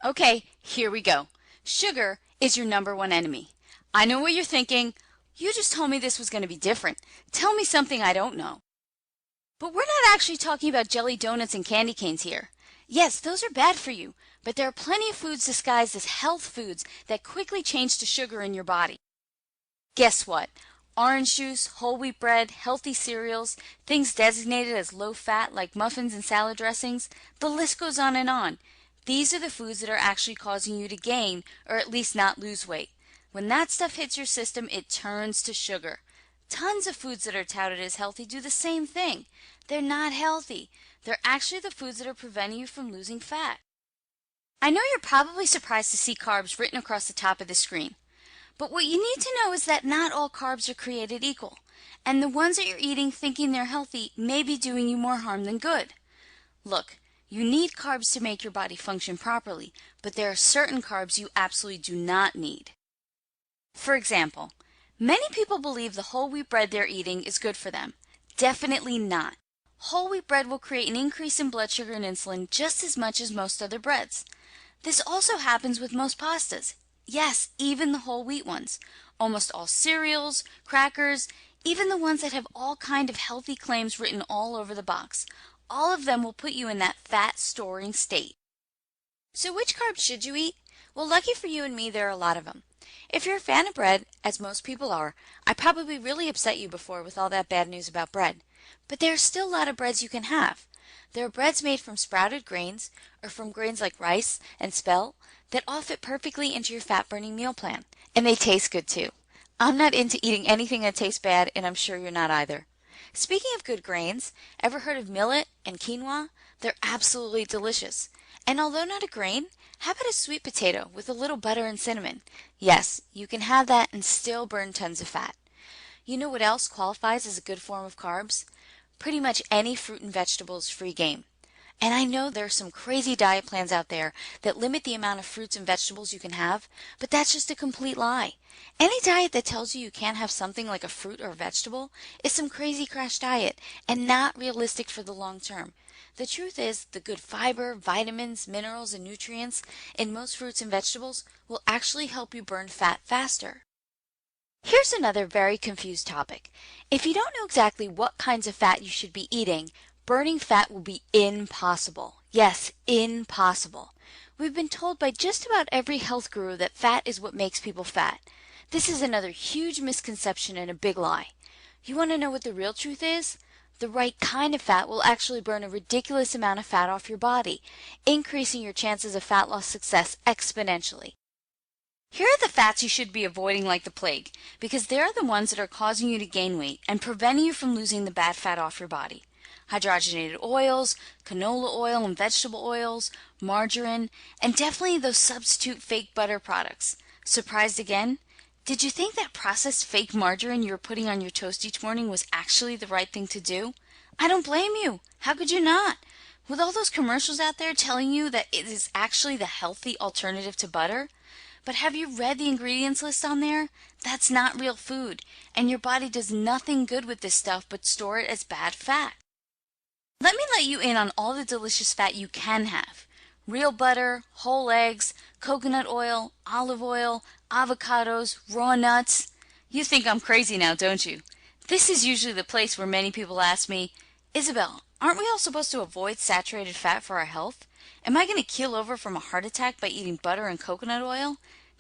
Okay, here we go. Sugar is your number one enemy. I know what you're thinking. You just told me this was going to be different. Tell me something I don't know. But we're not actually talking about jelly donuts and candy canes here. Yes, those are bad for you, but there are plenty of foods disguised as health foods that quickly change to sugar in your body. Guess what? Orange juice, whole wheat bread, healthy cereals, things designated as low fat like muffins and salad dressings, the list goes on and on. These are the foods that are actually causing you to gain or at least not lose weight. When that stuff hits your system, it turns to sugar. Tons of foods that are touted as healthy do the same thing. They're not healthy. They're actually the foods that are preventing you from losing fat. I know you're probably surprised to see carbs written across the top of the screen. But what you need to know is that not all carbs are created equal, and the ones that you're eating thinking they're healthy may be doing you more harm than good. Look, you need carbs to make your body function properly, but there are certain carbs you absolutely do not need. For example, many people believe the whole wheat bread they're eating is good for them. Definitely not. Whole wheat bread will create an increase in blood sugar and insulin just as much as most other breads. This also happens with most pastas. Yes, even the whole wheat ones. Almost all cereals, crackers, even the ones that have all kind of healthy claims written all over the box. All of them will put you in that fat storing state. So which carbs should you eat? Well, lucky for you and me, there are a lot of them. If you're a fan of bread, as most people are, I probably really upset you before with all that bad news about bread. But there are still a lot of breads you can have. There are breads made from sprouted grains or from grains like rice and spelt that all fit perfectly into your fat-burning meal plan. And they taste good too. I'm not into eating anything that tastes bad, and I'm sure you're not either. Speaking of good grains, ever heard of millet and quinoa? They're absolutely delicious. And although not a grain, how about a sweet potato with a little butter and cinnamon? Yes, you can have that and still burn tons of fat. You know what else qualifies as a good form of carbs? Pretty much any fruit and vegetable is free game. And I know there are some crazy diet plans out there that limit the amount of fruits and vegetables you can have, but that's just a complete lie. Any diet that tells you you can't have something like a fruit or a vegetable is some crazy crash diet and not realistic for the long term. The truth is, the good fiber, vitamins, minerals, and nutrients in most fruits and vegetables will actually help you burn fat faster. Here's another very confused topic. If you don't know exactly what kinds of fat you should be eating, burning fat will be impossible. Yes, impossible. We've been told by just about every health guru that fat is what makes people fat. This is another huge misconception and a big lie. You want to know what the real truth is? The right kind of fat will actually burn a ridiculous amount of fat off your body, increasing your chances of fat loss success exponentially. Here are the fats you should be avoiding like the plague, because they're the ones that are causing you to gain weight and preventing you from losing the bad fat off your body. Hydrogenated oils, canola oil and vegetable oils, margarine, and definitely those substitute fake butter products. Surprised again? Did you think that processed fake margarine you were putting on your toast each morning was actually the right thing to do? I don't blame you. How could you not? With all those commercials out there telling you that it is actually the healthy alternative to butter? But have you read the ingredients list on there? That's not real food, and your body does nothing good with this stuff but store it as bad fat. Let me let you in on all the delicious fat you can have. Real butter, whole eggs, coconut oil, olive oil, avocados, raw nuts. You think I'm crazy now, don't you? This is usually the place where many people ask me, Isabel, aren't we all supposed to avoid saturated fat for our health? Am I going to keel over from a heart attack by eating butter and coconut oil?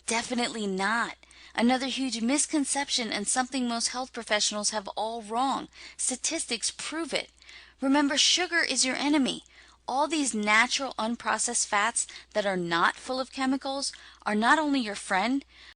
Definitely not. Another huge misconception and something most health professionals have all wrong. Statistics prove it. Remember, sugar is your enemy. All these natural unprocessed fats that are not full of chemicals are not only your friend,